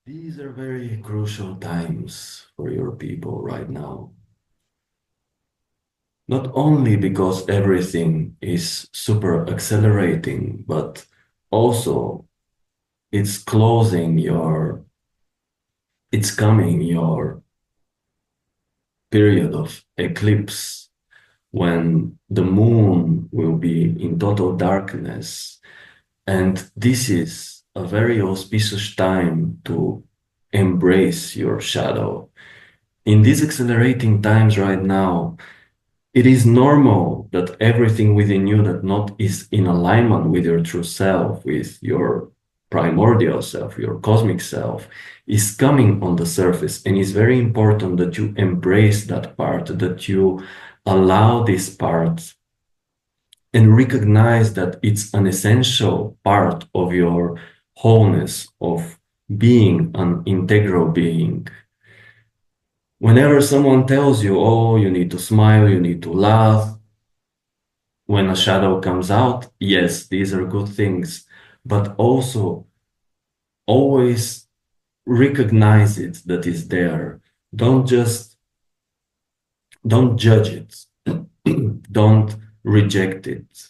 These are very crucial times for your people right now. Not only because everything is super accelerating, but also it's closing it's coming your period of eclipse when the moon will be in total darkness. And this is a very auspicious time to embrace your shadow. In these accelerating times right now, it is normal that everything within you that not is in alignment with your true self, with your primordial self, your cosmic self, is coming on the surface. And it's very important that you embrace that part, that you allow this part and recognize that it's an essential part of your wholeness, of being an integral being. Whenever someone tells you, oh, you need to smile, you need to laugh, when a shadow comes out, yes, these are good things, but also always recognize it that is there. Don't just, don't judge it. Don't reject it.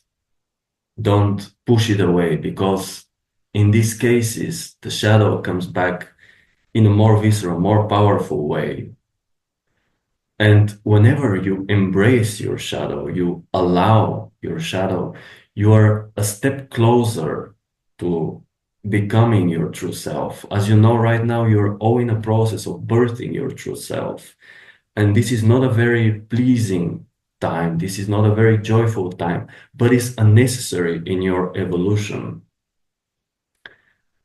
Don't push it away, because in these cases, the shadow comes back in a more visceral, more powerful way. And whenever you embrace your shadow, you allow your shadow, you are a step closer to becoming your true self. As you know, right now, you're all in a process of birthing your true self. And this is not a very pleasing time. This is not a very joyful time, but it's unnecessary in your evolution.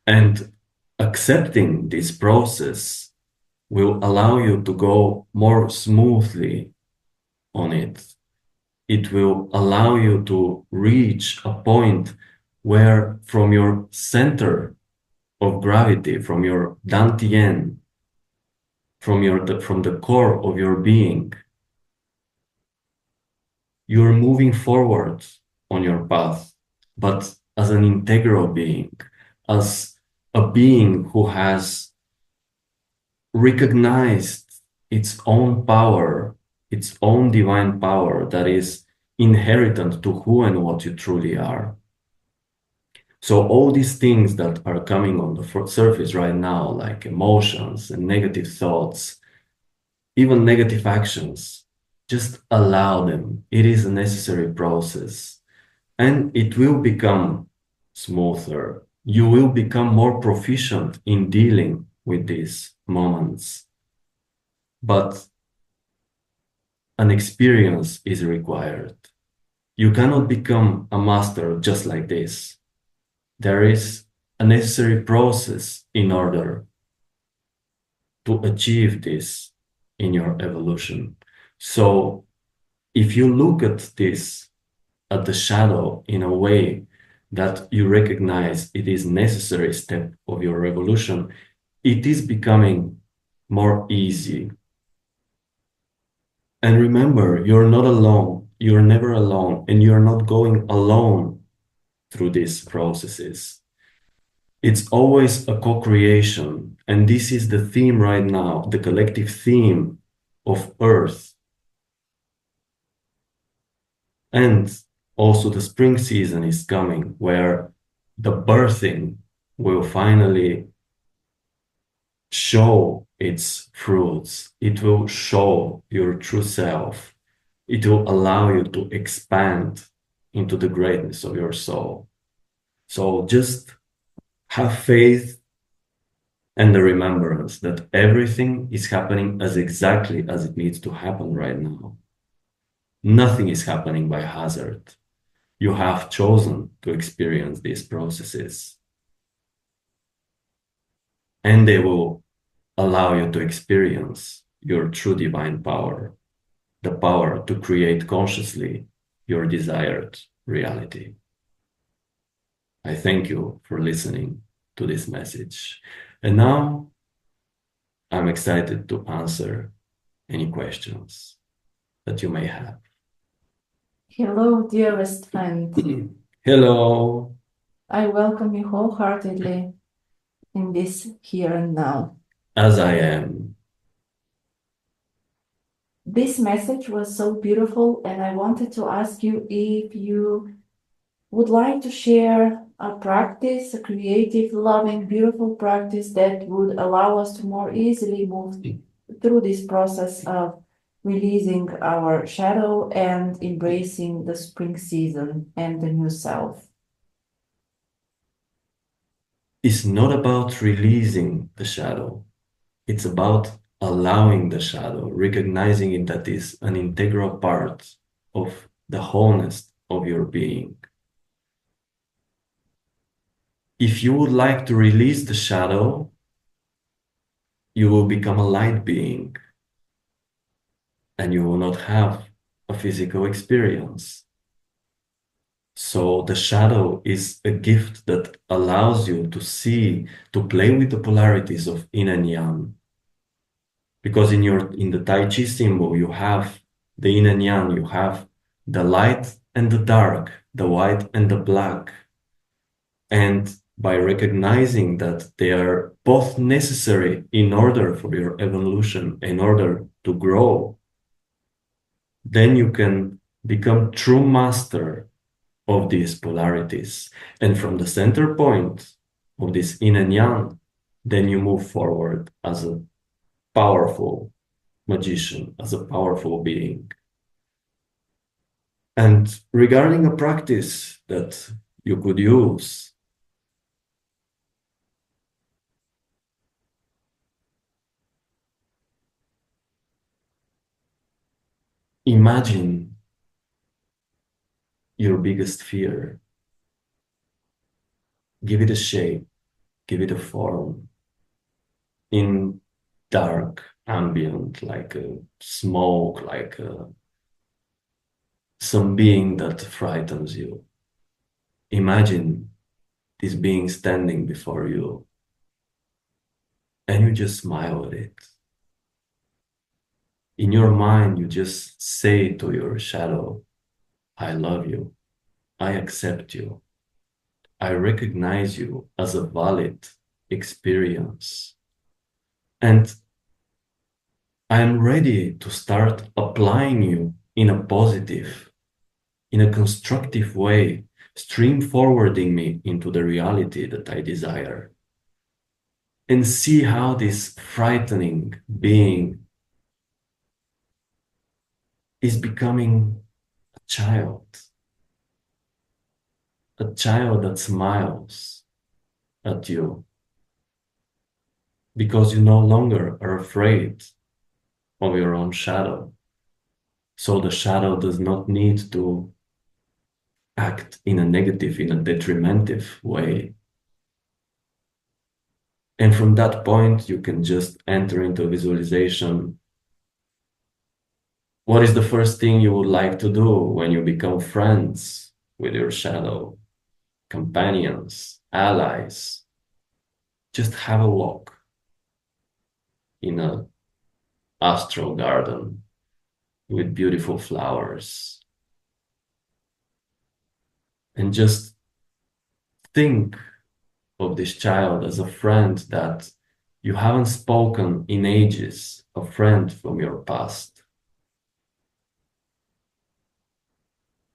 And accepting this process will allow you to go more smoothly on it. It will allow you to reach a point where from your center of gravity, from your Dantian, from the core of your being, you're moving forward on your path, but as an integral being, as a being who has recognized its own power, its own divine power that is inherent to who and what you truly are. So all these things that are coming on the surface right now, like emotions and negative thoughts, even negative actions, just allow them. It is a necessary process, and it will become smoother. You will become more proficient in dealing with these moments. But an experience is required. You cannot become a master just like this. There is a necessary process in order to achieve this in your evolution. So if you look at this, at the shadow in a way that you recognize it is necessary step of your evolution, it is becoming more easy. And remember, you're not alone. You're never alone, and you're not going alone through these processes. It's always a co-creation. And this is the theme right now, the collective theme of Earth. And also the spring season is coming, where the birthing will finally show its fruits. It will show your true self. It will allow you to expand into the greatness of your soul. So just have faith and the remembrance that everything is happening as exactly as it needs to happen right now. Nothing is happening by hazard. You have chosen to experience these processes, and they will allow you to experience your true divine power, the power to create consciously your desired reality. I thank you for listening to this message. And now I'm excited to answer any questions that you may have. Hello, dearest friend. Hello, I welcome you wholeheartedly in this here and now. as I am. This message was so beautiful, and I wanted to ask you if you would like to share a practice, a creative, loving, beautiful practice that would allow us to more easily move through this process of releasing our shadow and embracing the spring season and the new self. It's not about releasing the shadow. It's about allowing the shadow, recognizing it that is an integral part of the wholeness of your being. If you would like to release the shadow, you will become a light being and you will not have a physical experience. So the shadow is a gift that allows you to see, to play with the polarities of yin and yang. Because in the Tai Chi symbol, you have the yin and yang, you have the light and the dark, the white and the black. And by recognizing that they are both necessary in order for your evolution, in order to grow, then you can become true master of these polarities. And from the center point of this yin and yang, then you move forward as a powerful magician, as a powerful being. And regarding a practice that you could use, imagine your biggest fear, give it a shape, give it a form in dark ambient, like a smoke, like some being that frightens you. Imagine this being standing before you and you just smile at it. In your mind, you just say to your shadow, I love you. I accept you. I recognize you as a valid experience. And I'm ready to start applying you in a positive, in a constructive way, stream forwarding me into the reality that I desire. And see how this frightening being is becoming child, a child that smiles at you because you no longer are afraid of your own shadow. So the shadow does not need to act in a negative, in a detrimentive way. And from that point, you can just enter into visualization. What is the first thing you would like to do when you become friends with your shadow, companions, allies? Just have a walk in a astral garden with beautiful flowers and just think of this child as a friend that you haven't spoken in ages, a friend from your past,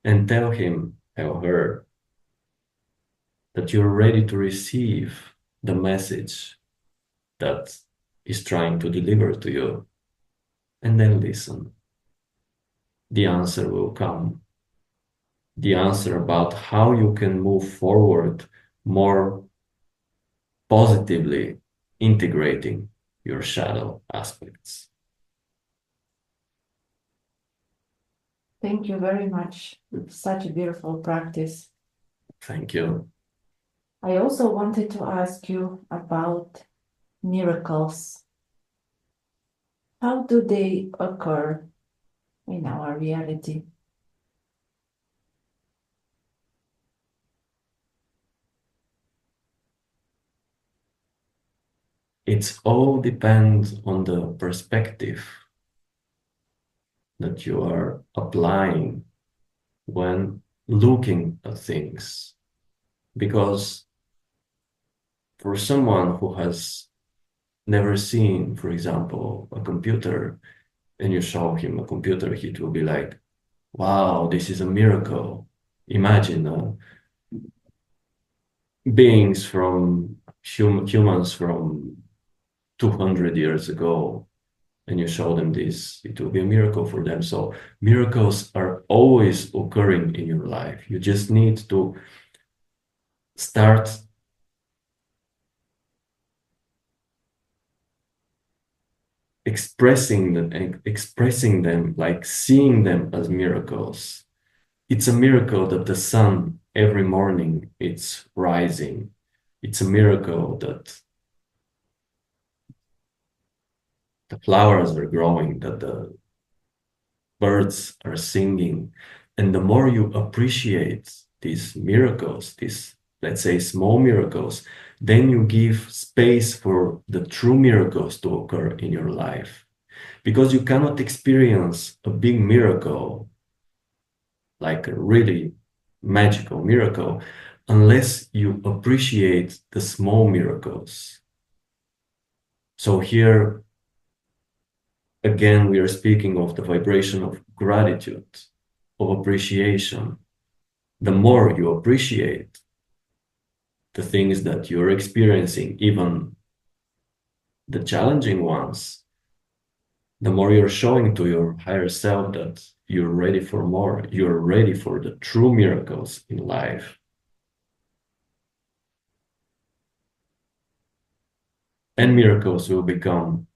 and tell him, tell her, that you're ready to receive the message that is trying to deliver to you, and then listen. The answer will come. The answer about how you can move forward more positively integrating your shadow aspects. Thank you very much. Such a beautiful practice. Thank you. I also wanted to ask you about miracles. How do they occur in our reality? It's all depends on the perspective that you are applying when looking at things. Because for someone who has never seen, for example, a computer, and you show him a computer, he will be like, wow, this is a miracle. Imagine beings from humans from 200 years ago, and you show them this, it will be a miracle for them. So miracles are always occurring in your life. You just need to start expressing them, like seeing them as miracles. It's a miracle that the sun every morning it's rising. It's a miracle that the flowers are growing, that the birds are singing. And the more you appreciate these miracles, these, let's say, small miracles, then you give space for the true miracles to occur in your life. Because you cannot experience a big miracle, like a really magical miracle, unless you appreciate the small miracles. So here, again, we are speaking of the vibration of gratitude, of appreciation. The more you appreciate the things that you're experiencing, even the challenging ones, the more you're showing to your higher self that you're ready for more, you're ready for the true miracles in life. And miracles will become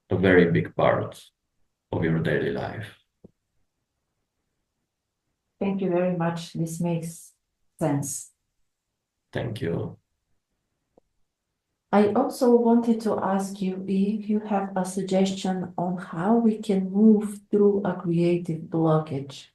a very big part of your daily life. Thank you very much. This makes sense. Thank you. I also wanted to ask you if you have a suggestion on how we can move through a creative blockage.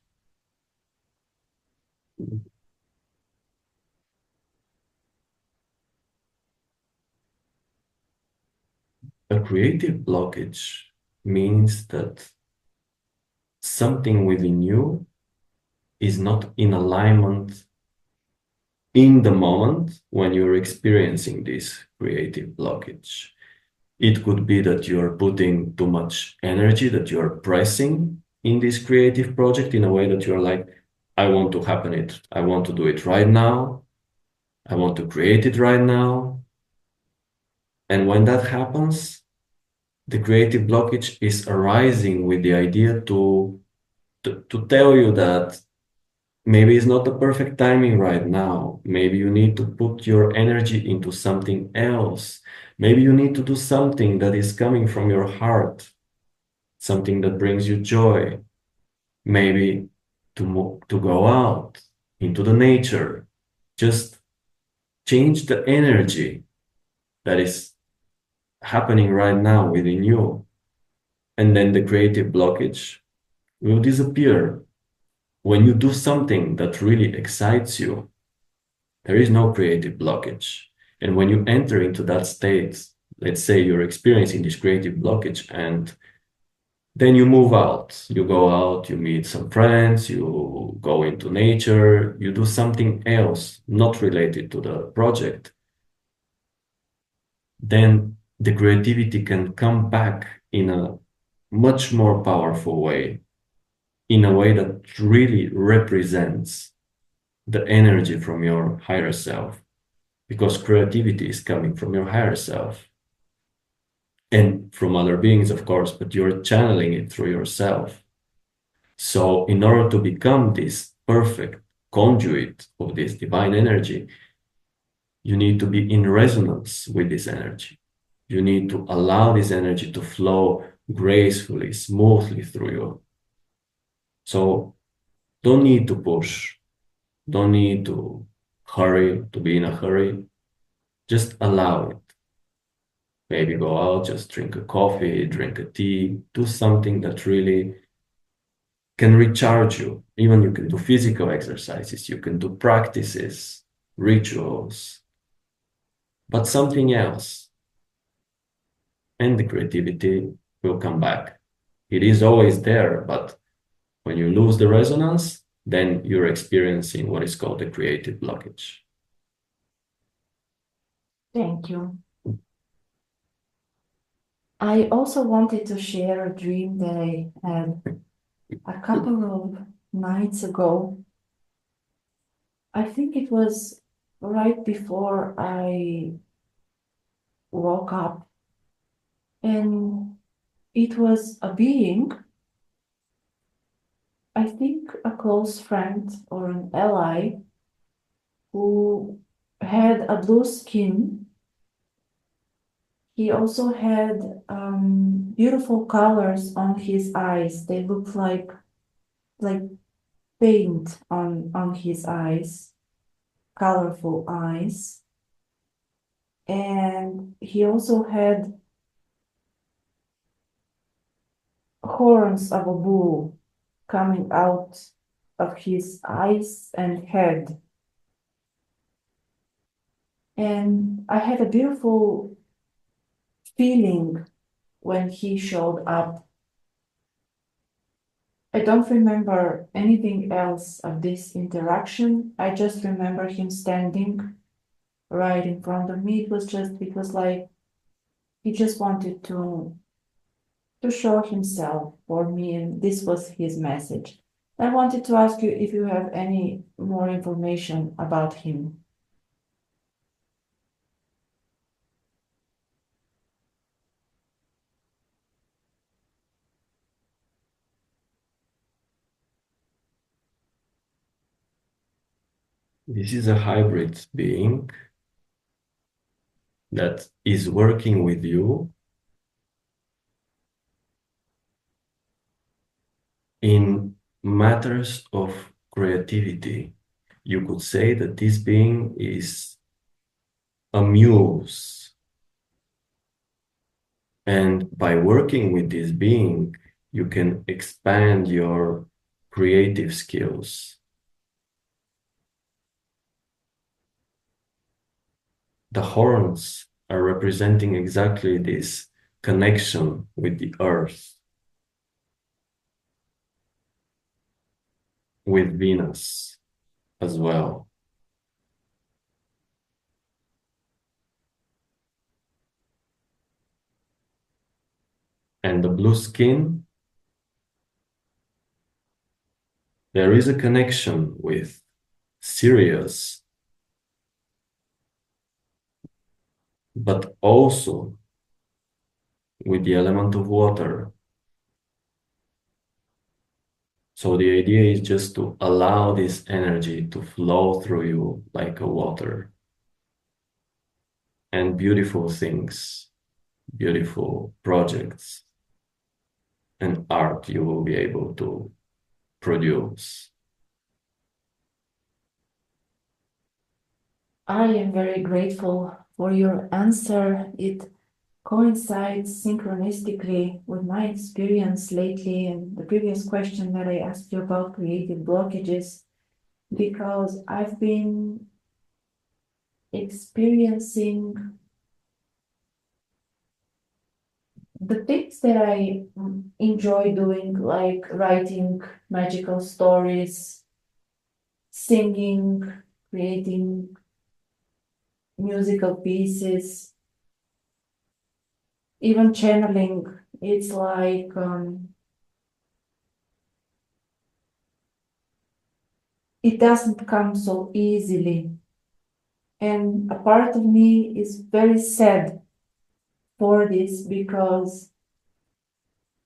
A creative blockage means that something within you is not in alignment in the moment when you're experiencing this creative blockage. It could be that you're putting too much energy, that you're pressing in this creative project in a way that you're like, I want to happen it. I want to do it right now. I want to create it right now. And when that happens, the creative blockage is arising with the idea to tell you that maybe it's not the perfect timing right now. Maybe you need to put your energy into something else. Maybe you need to do something that is coming from your heart, something that brings you joy. Maybe to go out into the nature. Just change the energy that is happening right now within you. And then the creative blockage will disappear. When you do something that really excites you, there is no creative blockage. And when you enter into that state, let's say you're experiencing this creative blockage, and then you move out, you go out, you meet some friends, you go into nature, you do something else not related to the project, then the creativity can come back in a much more powerful way, in a way that really represents the energy from your higher self, because creativity is coming from your higher self and from other beings, of course, but you're channeling it through yourself. So, in order to become this perfect conduit of this divine energy, you need to be in resonance with this energy. You need to allow this energy to flow gracefully, smoothly through you. So, don't need to push, don't need to hurry, to be in a hurry. Just allow it. Maybe go out, just drink a coffee, drink a tea, do something that really can recharge you. Even you can do physical exercises, you can do practices, rituals, but something else. And the creativity will come back. It is always there, but when you lose the resonance, then you're experiencing what is called a creative blockage. Thank you. I also wanted to share a dream that I had a couple of nights ago. I think it was right before I woke up, and it was a being, I think a close friend or an ally, who had a blue skin. He also had beautiful colors on his eyes. They looked like paint on his eyes, colorful eyes. And he also had horns of a bull coming out of his eyes and head. And I had a beautiful feeling when he showed up. I don't remember anything else of this interaction. I just remember him standing right in front of me. It was like he just wanted to show himself for me, and this was his message. I wanted to ask you if you have any more information about him. This is a hybrid being that is working with you in matters of creativity. You could say that this being is a muse. And by working with this being, you can expand your creative skills. The horns are representing exactly this connection with the earth, with Venus as well. And the blue skin, there is a connection with Sirius, but also with the element of water. So the idea is just to allow this energy to flow through you like a water. And beautiful things, beautiful projects, and art you will be able to produce. I am very grateful for your answer. It coincides synchronistically with my experience lately and the previous question that I asked you about creative blockages, because I've been experiencing the things that I enjoy doing, like writing magical stories, singing, creating musical pieces, even channeling. It's like it doesn't come so easily. And a part of me is very sad for this, because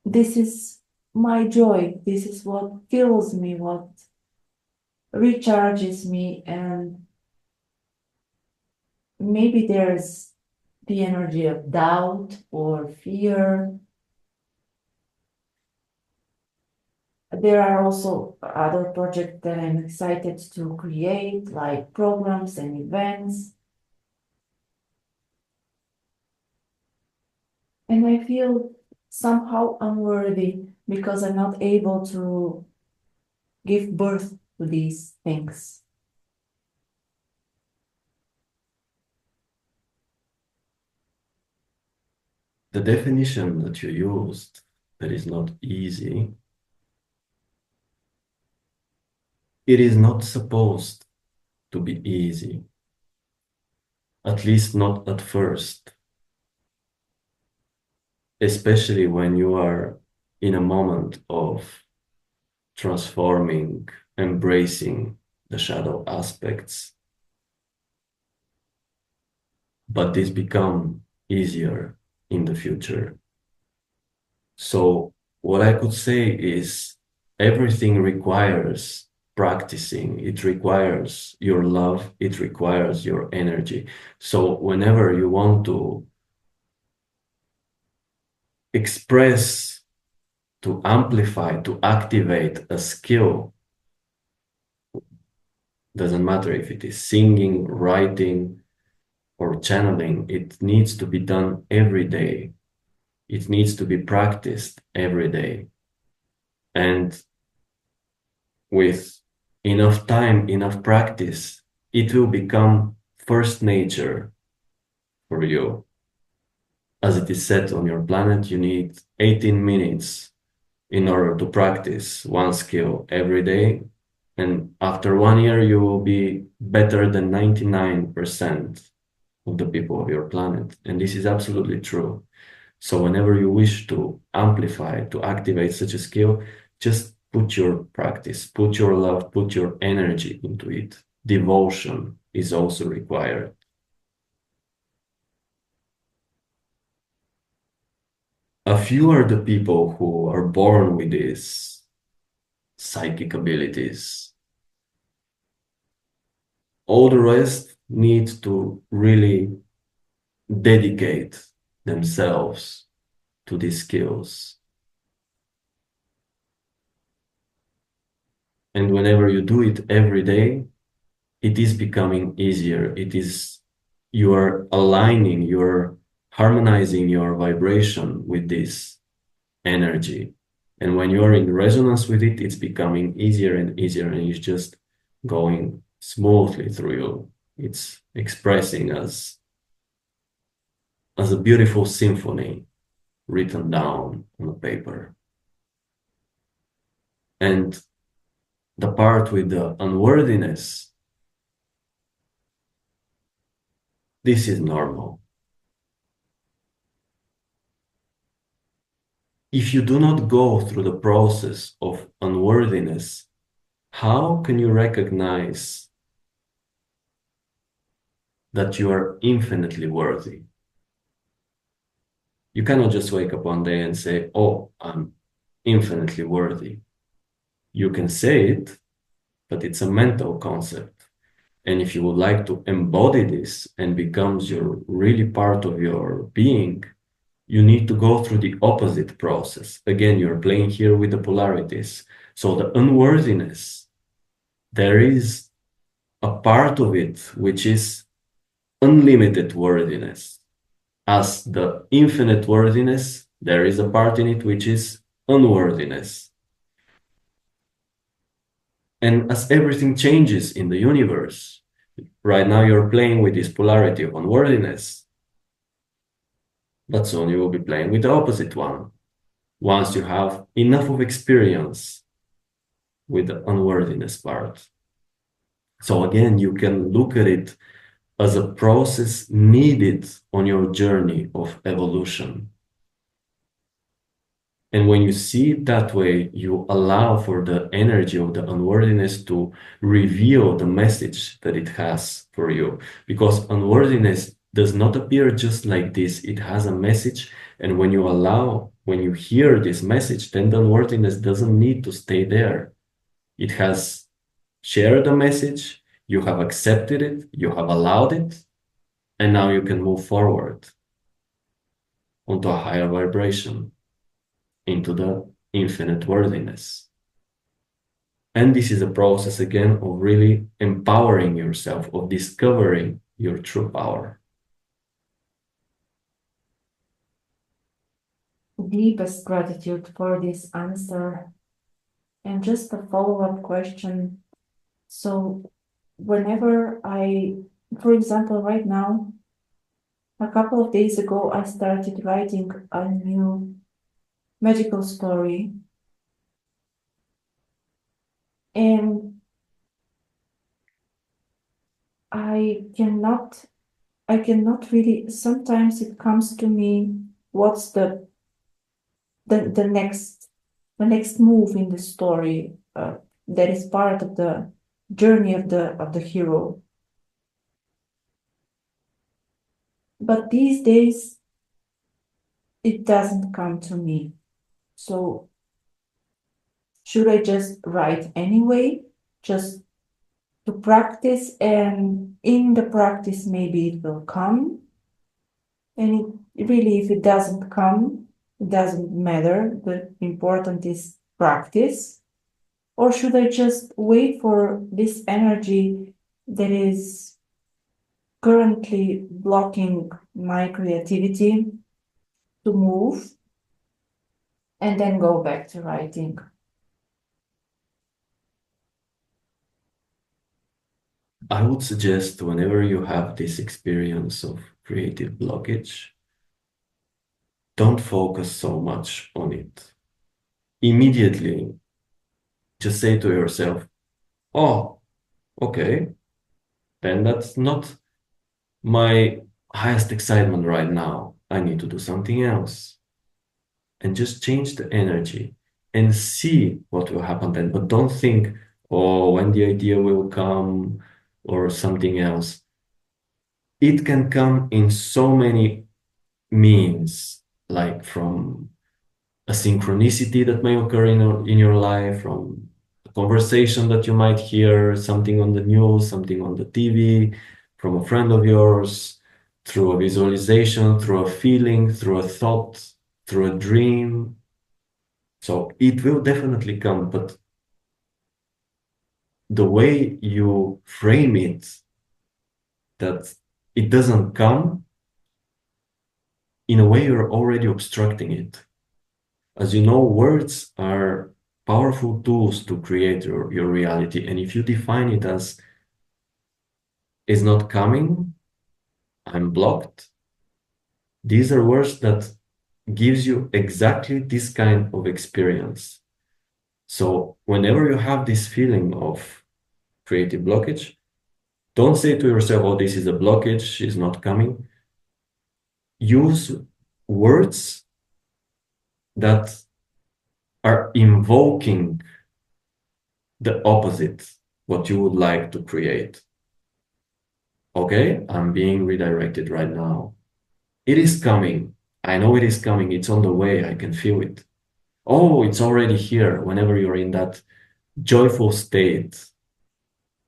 this is my joy. This is what fills me, what recharges me. And maybe there's the energy of doubt or fear. There are also other projects that I'm excited to create, like programs and events. And I feel somehow unworthy because I'm not able to give birth to these things. The definition that you used, that is not easy, it is not supposed to be easy, at least not at first, especially when you are in a moment of transforming, embracing the shadow aspects. But this become easier in the future. So what I could say is everything requires practicing. It requires your love. It requires your energy. So whenever you want to express, to amplify, to activate a skill, doesn't matter if it is singing, writing, or channeling, it needs to be done every day. It needs to be practiced every day. And with enough time, enough practice, it will become first nature for you. As it is said on your planet, you need 18 minutes in order to practice one skill every day. And after 1 year, you will be better than 99% of the people of your planet. And this is absolutely true. So whenever you wish to amplify, to activate such a skill, just put your practice, put your love, put your energy into it. Devotion is also required. A few are the people who are born with these psychic abilities. All the rest need to really dedicate themselves to these skills. And whenever you do it every day, it is becoming easier. You are aligning, you're harmonizing your vibration with this energy. And when you're in resonance with it, it's becoming easier and easier, and it's just going smoothly through you. It's expressing as a beautiful symphony written down on a paper. And the part with the unworthiness, this is normal. If you do not go through the process of unworthiness, how can you recognize that you are infinitely worthy? You cannot just wake up one day and say, oh, I'm infinitely worthy. You can say it, but it's a mental concept. And if you would like to embody this and becomes your really part of your being, you need to go through the opposite process. Again, you're playing here with the polarities. So the unworthiness, there is a part of it which is unlimited worthiness. As the infinite worthiness, there is a part in it which is unworthiness. And as everything changes in the universe, right now you're playing with this polarity of unworthiness, but soon you will be playing with the opposite one once you have enough of experience with the unworthiness part. So again, you can look at it as a process needed on your journey of evolution. And when you see it that way, you allow for the energy of the unworthiness to reveal the message that it has for you. Because unworthiness does not appear just like this, it has a message. And when you allow, when you hear this message, then the unworthiness doesn't need to stay there. It has shared the message, you have accepted it, you have allowed it, and now you can move forward onto a higher vibration, into the infinite worthiness. And this is a process again of really empowering yourself, of discovering your true power. Deepest gratitude for this answer. And just a follow-up question. So, whenever for example, right now, a couple of days ago, I started writing a new magical story. And I cannot, I cannot really, sometimes it comes to me, what's the next, the next move in the story, that is part of the journey of the hero. But these days, it doesn't come to me. So should I just write anyway, just to practice, and in the practice, maybe it will come? And really, if it doesn't come, it doesn't matter. The important is practice. Or should I just wait for this energy that is currently blocking my creativity to move and then go back to writing? I would suggest whenever you have this experience of creative blockage, don't focus so much on it. Immediately, just say to yourself, oh, okay, then that's not my highest excitement right now. I need to do something else. And just change the energy and see what will happen then. But don't think, oh, when the idea will come or something else. It can come in so many means, like from a synchronicity that may occur in your life, from a conversation that you might hear, something on the news, something on the TV, from a friend of yours, through a visualization, through a feeling, through a thought, through a dream. So it will definitely come, but the way you frame it, that it doesn't come, in a way you're already obstructing it. As you know, words are powerful tools to create your reality. And if you define it as is not coming, I'm blocked, these are words that gives you exactly this kind of experience. So whenever you have this feeling of creative blockage, don't say to yourself, oh, this is a blockage, it's not coming. Use words that are invoking the opposite, what you would like to create. Okay, I'm being redirected right now. It is coming. I know it is coming. It's on the way. I can feel it. Oh, it's already here. Whenever you're in that joyful state,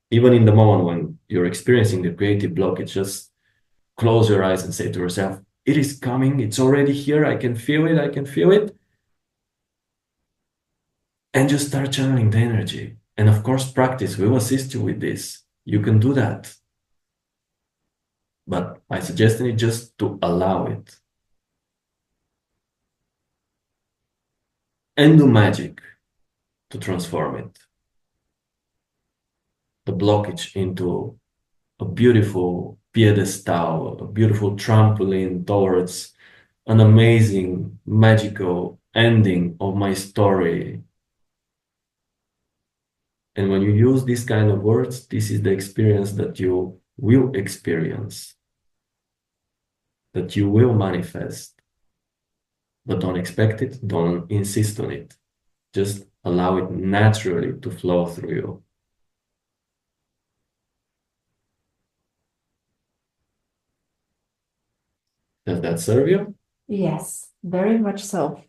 even in the moment when you're experiencing the creative blockage, just close your eyes and say to yourself, it is coming. It's already here. I can feel it. I can feel it. And just start channeling the energy. And of course, practice will assist you with this. You can do that. But my suggestion is just to allow it and do magic to transform it, the blockage into a beautiful pedestal, a beautiful trampoline towards an amazing, magical ending of my story. And when you use these kind of words, this is the experience that you will experience, that you will manifest. But don't expect it, don't insist on it. Just allow it naturally to flow through you. Does that serve you? Yes, very much so.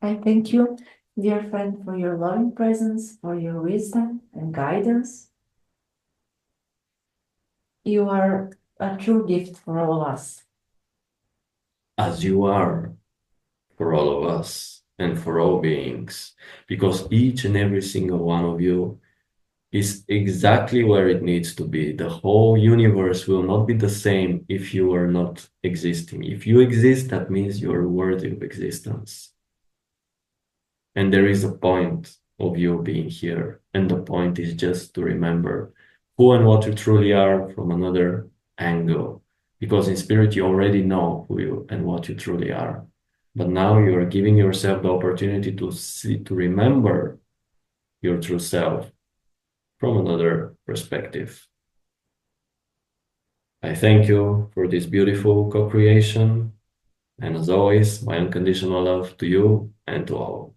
I thank you, dear friend, for your loving presence, for your wisdom and guidance. You are a true gift for all of us. As you are for all of us and for all beings, because each and every single one of you is exactly where it needs to be. The whole universe will not be the same if you are not existing. If you exist, that means you are worthy of existence. And there is a point of you being here. And the point is just to remember who and what you truly are from another angle. Because in spirit, you already know who you and what you truly are. But now you are giving yourself the opportunity to see, to remember your true self from another perspective. I thank you for this beautiful co-creation. And as always, my unconditional love to you and to all.